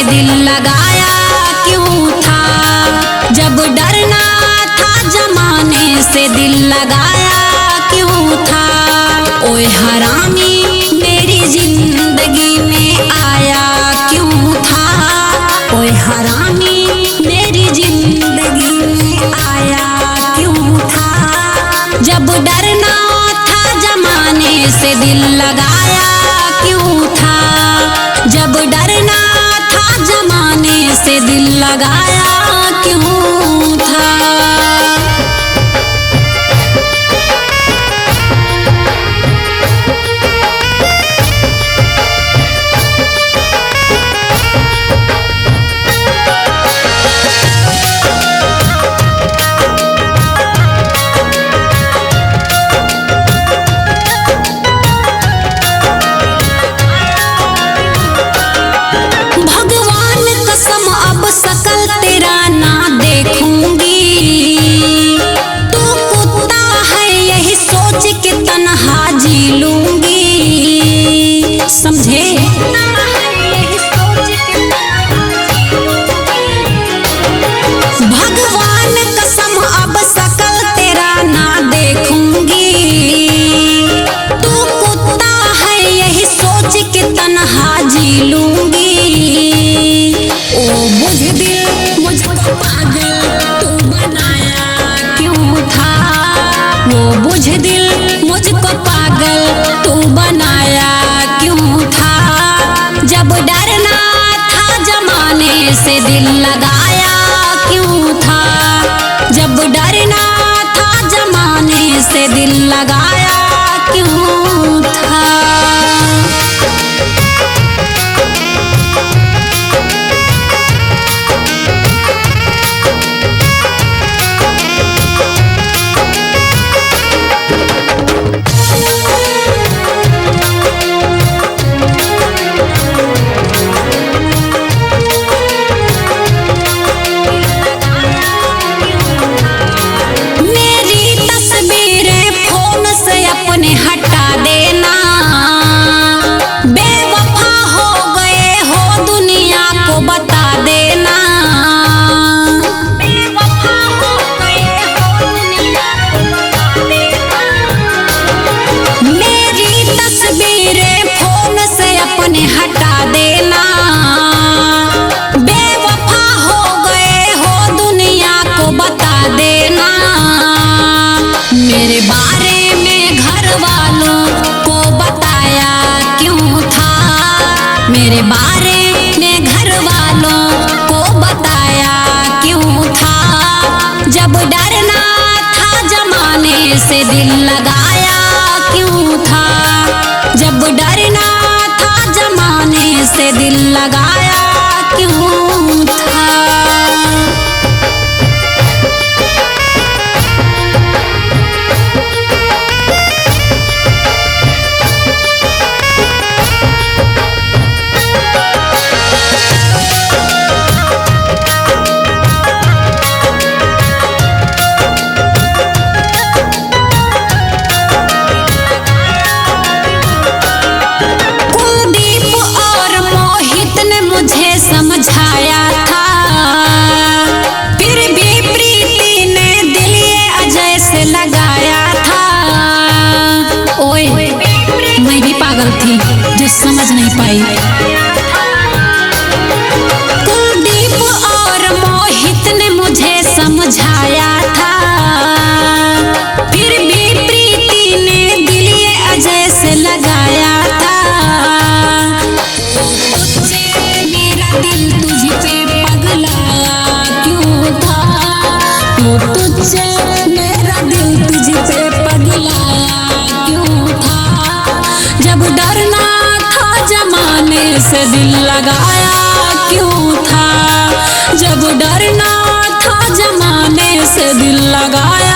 दिल लगाया क्यों था, जब डरना था जमाने से दिल लगाया क्यों था। ओए हरामी मेरी जिंदगी में आया क्यों था, ओए हरामी मेरी जिंदगी में आया क्यों था। जब डरना था जमाने से दिल लगाया क्यों था, जब डरना था जमाने से दिल लगाया क्यों था। सकल तेरा ना देखूंगी, तू कुत्ता है यही सोच के तन्हा जी लूंगी। समझे? भगवान कसम अब सकल तेरा ना देखूंगी, तू कुत्ता है यही सोच के तन्हा जी लूंगी। ओ बुझ दिल मुझको पागल तू बनाया क्यों था, वो बुझ दिल मुझको पागल तू बनाया क्यों था। जब डरना था जमाने से दिल लगाया क्यों था, जब डरना था जमाने से दिल लगाया क्यों था। हटा देना, बेवफा हो गए हो दुनिया को बता देना, बेवफा हो गए हो दुनिया को बता देना। मेरी तस्वीरें फोन से अपने हटा देना, बेवफा हो गए हो दुनिया को बता देना। मेरे बारे में घर वालों को बताया क्यों था, मेरे बारे में घर वालों को बताया क्यों था। जब डरना था जमाने से दिल लगाया क्यों था, जब डरना था जमाने से दिल लगाया क्यों था। समझाया था, फिर भी प्रीति ने दिल ये अजय से लगाया था। ओए मैं भी पागल थी जो समझ नहीं पाई। कुलदीप और मोहित ने मुझे समझाया था, फिर भी प्रीति ने दिल ये अजय से लगाया था। दिल तुझ पे पगलाया क्यों था, तुझसे मेरा दिल तुझ पे पगलाया क्यों था। जब डरना था जमाने से दिल लगाया क्यों था, जब डरना था जमाने से दिल लगाया